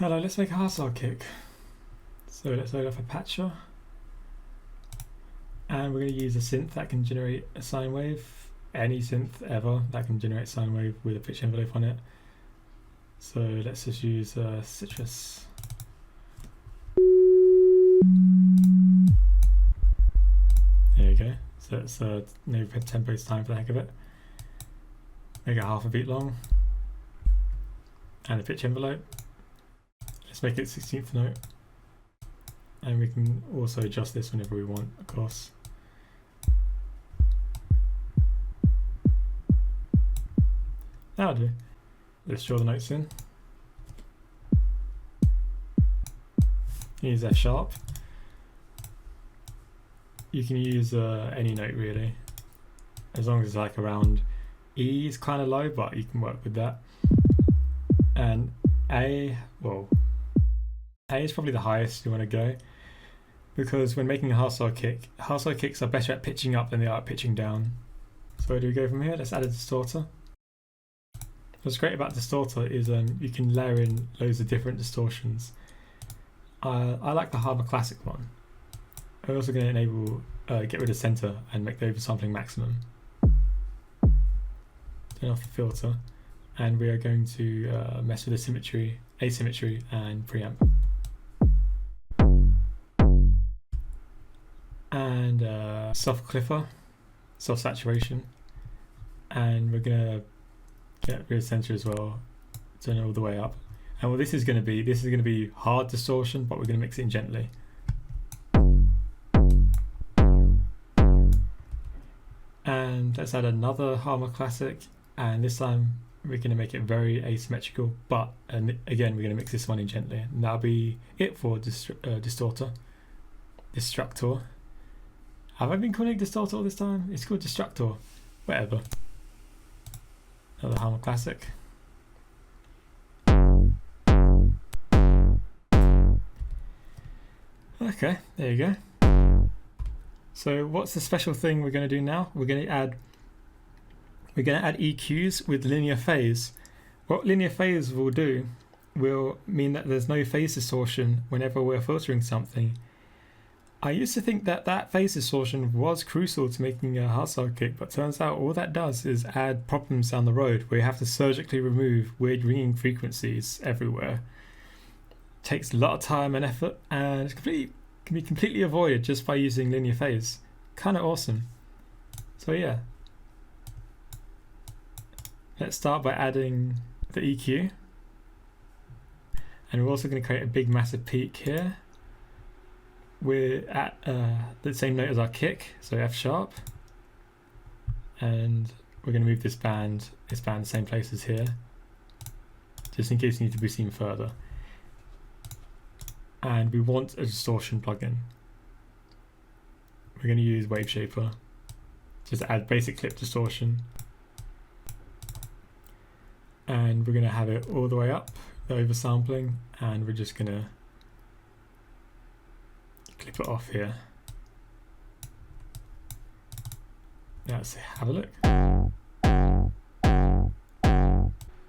Hello, let's make a hardstyle kick. So let's load up a patcher. And we're going to use a synth that can generate a sine wave. Any synth ever that can generate a sine wave with a pitch envelope on it. So let's just use Citrus. There you go. So it's no tempo time for the heck of it. Make it half a beat long. And a pitch envelope. Let's make it 16th note. And we can also adjust this whenever we want, of course. That'll do. Let's draw the notes in. Use F sharp. You can use any note really, as long as it's like around E is kind of low, but you can work with that. And A, well, A is probably the highest you want to go, because when making a hardstyle kicks are better at pitching up than they are at pitching down. So where do we go from here? Let's add a distorter. What's great about distorter is you can layer in loads of different distortions. I like the Harmor Classic one. I'm also going to enable get rid of center and make the oversampling maximum. Turn off the filter, and we are going to mess with the symmetry, asymmetry, and preamp. And soft clipper, soft saturation, and we're going to get rid of center as well, turn it all the way up. And what this is going to be hard distortion, but we're going to mix it in gently. And let's add another Harmor Classic, and this time we're going to make it very asymmetrical, but again we're going to mix this one in gently. And that'll be it for Destructor. Have I been calling it Distortor all this time? It's called Destructor. Whatever. Another Harmor Classic. Okay, there you go. So what's the special thing we're going to do now? We're going to add EQs with linear phase. What linear phase will do will mean that there's no phase distortion whenever we're filtering something. I used to think that phase distortion was crucial to making a hardstyle kick, but turns out all that does is add problems down the road where you have to surgically remove weird ringing frequencies everywhere. Takes a lot of time and effort, and can be completely avoided just by using linear phase. Kind of awesome. So yeah, let's start by adding the EQ, and we're also going to create a big massive peak here. We're at the same note as our kick, so F sharp, and we're going to move this band the same place as here, just in case you need to be seen further. And we want a distortion plugin. We're going to use Wave Shaper just to add basic clip distortion, and we're going to have it all the way up, the oversampling, and we're just going to clip it off here. Let's have a look.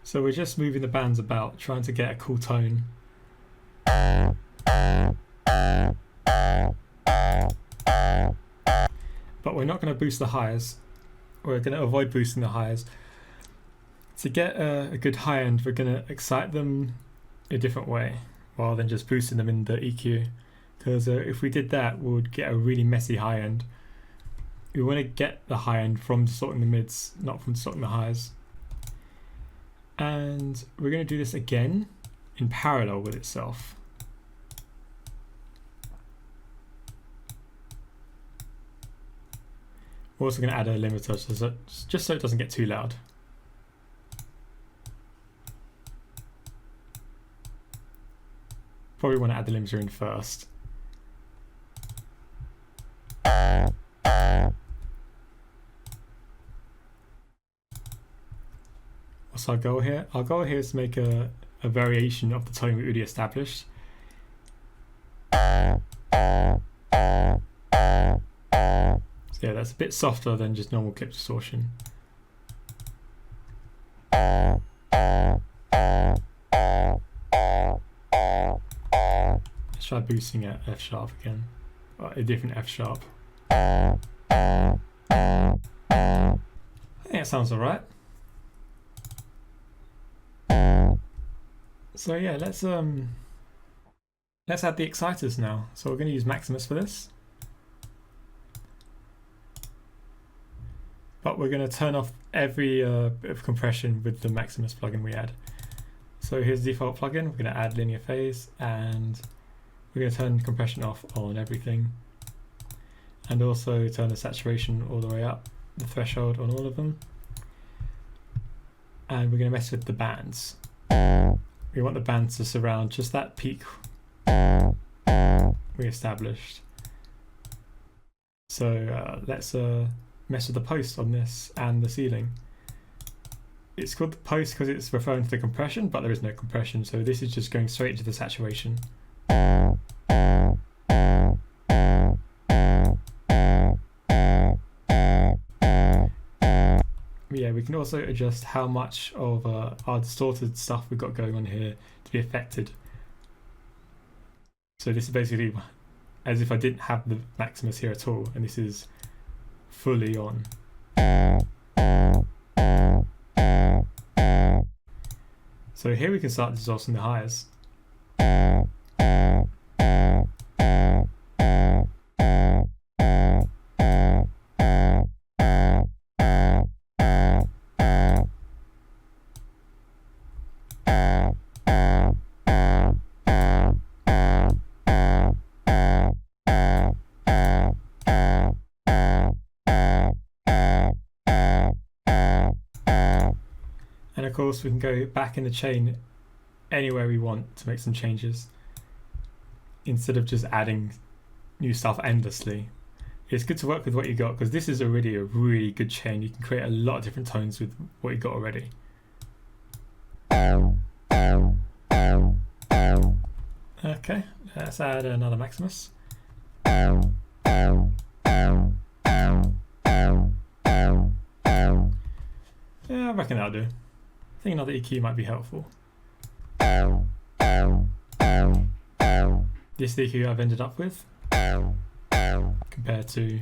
So we're just moving the bands about, trying to get a cool tone. But we're not going to boost the highs. We're going to avoid boosting the highs. To get a good high end, we're going to excite them a different way rather than just boosting them in the EQ. Because if we did that, we would get a really messy high end. We want to get the high end from distorting the mids, not from distorting the highs. And we're going to do this again in parallel with itself. We're also going to add a limiter just so it doesn't get too loud. Probably want to add the limiter in first. What's our goal here? Our goal here is to make a variation of the tone we already established. So yeah, that's a bit softer than just normal clip distortion. try boosting at F sharp again, a different F sharp. I think it sounds alright. So yeah, let's add the exciters now. So we're going to use Maximus for this, but we're going to turn off every bit of compression with the Maximus plugin we add. So here's the default plugin. We're going to add linear phase, and we're going to turn compression off on everything, and also turn the saturation all the way up, the threshold on all of them. And we're going to mess with the bands. We want the bands to surround just that peak we established. So let's mess with the post on this and the ceiling. It's called the post because it's referring to the compression, but there is no compression, so this is just going straight into the saturation. Yeah, we can also adjust how much of our distorted stuff we've got going on here to be affected. So this is basically as if I didn't have the Maximus here at all, and this is fully on. So here we can start distorting the highs. And of course we can go back in the chain anywhere we want to make some changes instead of just adding new stuff endlessly. It's good to work with what you got because this is already a really good chain. You can create a lot of different tones with what you got already. Okay, let's add another Maximus. Yeah, I reckon that'll do. I think another EQ might be helpful. This EQ I've ended up with compared to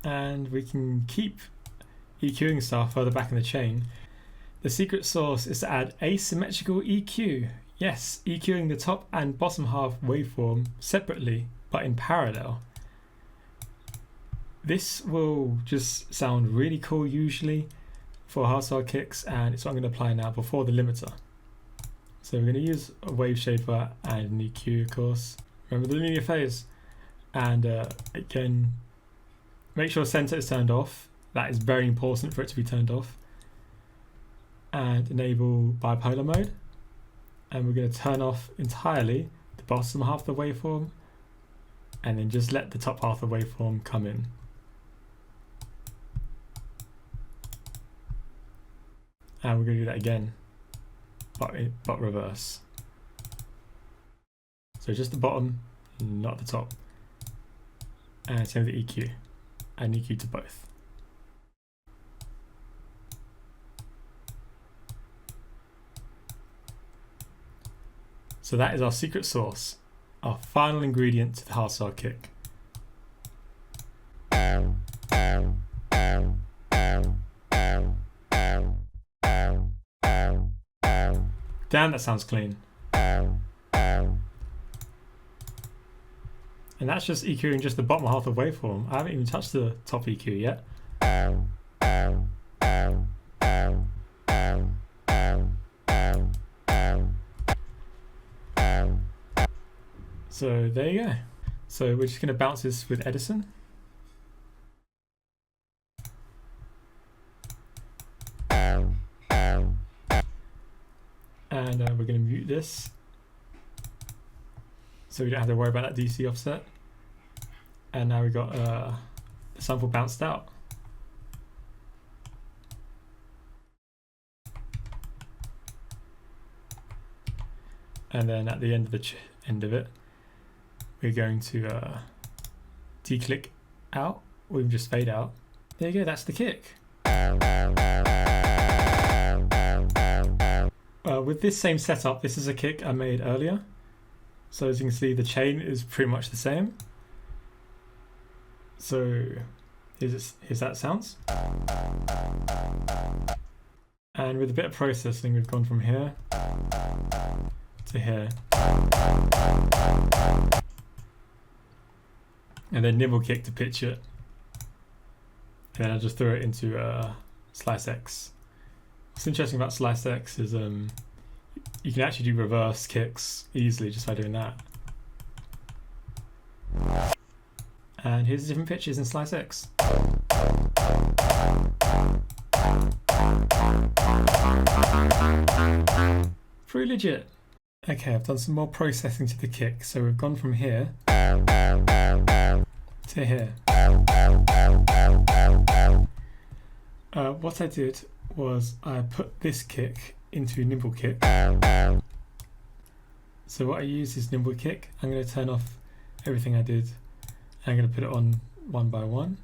and we can keep EQing stuff further back in the chain. The secret sauce is to add asymmetrical EQ. Yes, EQing the top and bottom half waveform separately but in parallel. This will just sound really cool usually for hardstyle kicks, and it's what I'm going to apply now before the limiter. So we're going to use a wave shaper and an EQ, of course. Remember the linear phase, and again, make sure center is turned off. That is very important for it to be turned off. And enable bipolar mode, and we're going to turn off entirely the bottom half of the waveform, and then just let the top half of the waveform come in. And we're going to do that again, but reverse. So just the bottom, not the top. And same with the EQ, and EQ to both. So that is our secret sauce, our final ingredient to the hardstyle kick. Damn, that sounds clean. And that's just EQing just the bottom half of the waveform. I haven't even touched the top EQ yet. So there you go. So we're just going to bounce this with Edison. And we're going to mute this so we don't have to worry about that DC offset. And now we've got the sample bounced out. And then at the end of it, we're going to declick out, or even just fade out. There you go, that's the kick. With this same setup, this is a kick I made earlier. So as you can see, the chain is pretty much the same. So here's that sounds. And with a bit of processing, we've gone from here to here. And then nimble kick to pitch it. And then I just throw it into Slice X. What's interesting about Slice X is you can actually do reverse kicks easily just by doing that. And here's the different pitches in Slice X. Pretty legit. Okay, I've done some more processing to the kick. So we've gone from here to here. What I did was I put this kick into nimble kick. So what I use is nimble kick. I'm going to turn off everything I did. I'm going to put it on one by one.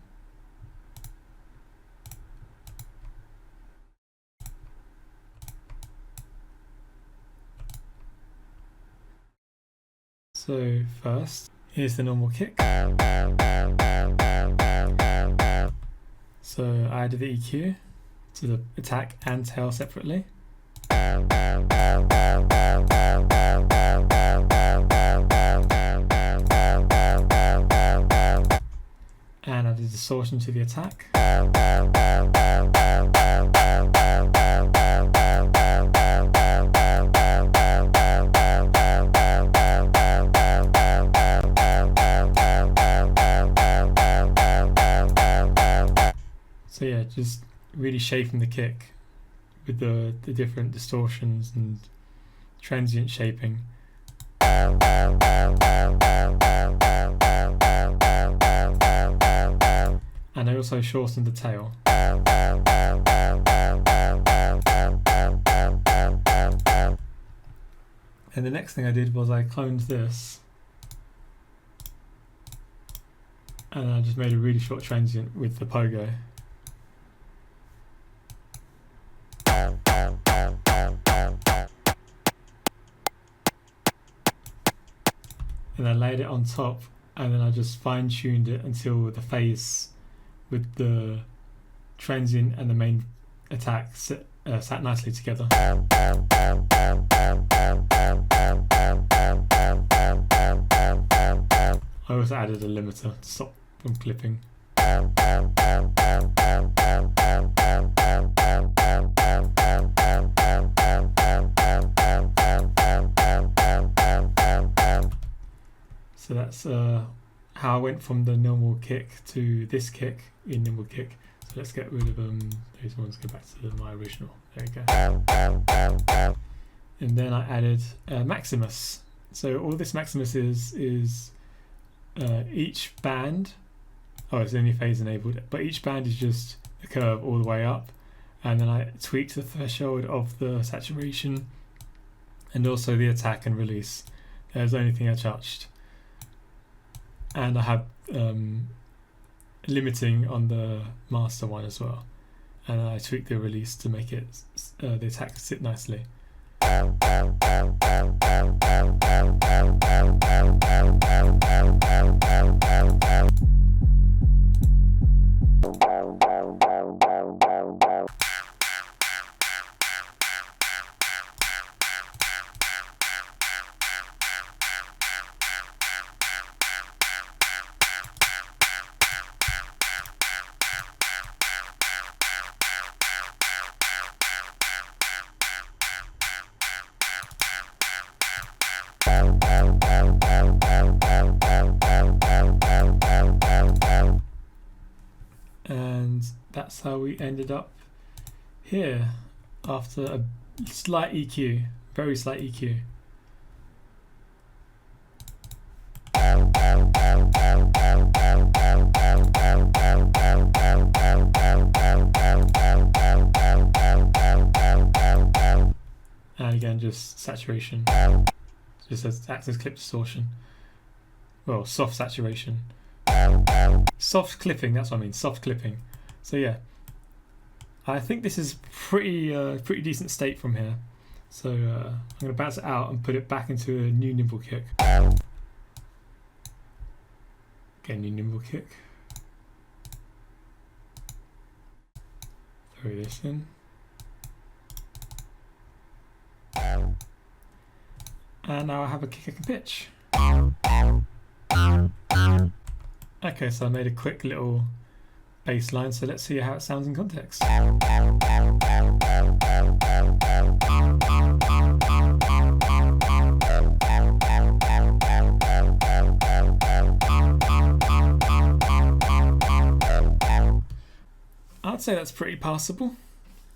So first, here's the normal kick. So I added the EQ to the attack and tail separately. And added distortion to the attack. So yeah, just really shaping the kick with the different distortions and transient shaping. And I also shortened the tail. And the next thing I did was I cloned this. And I just made a really short transient with the pogo. And I laid it on top, and then I just fine-tuned it until the phase with the transient and the main attack sat nicely together. I also added a limiter to stop from clipping. So that's how I went from the normal kick to this kick in nimble kick. So let's get rid of those ones, go back to my original. There we go. And then I added Maximus. So all this Maximus is each band, it's only phase enabled, but each band is just a curve all the way up. And then I tweaked the threshold of the saturation and also the attack and release. There's the only thing I touched. And I have limiting on the master one as well. And I tweaked the release to make it the attack sit nicely. And that's how we ended up here after a slight EQ, very slight EQ. And again, just saturation, just acts as clip distortion. Well, soft saturation. Soft clipping, that's what I mean, soft clipping. So yeah, I think this is pretty decent state from here. So I'm going to bounce it out and put it back into a new nimble kick. Get a new nimble kick. Throw this in. And now I have a kick I can pitch. Okay, so I made a quick little bass line, so let's see how it sounds in context. I'd say that's pretty passable.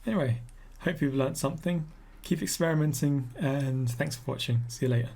Anyway, hope you've learnt something. Keep experimenting, and thanks for watching. See you later.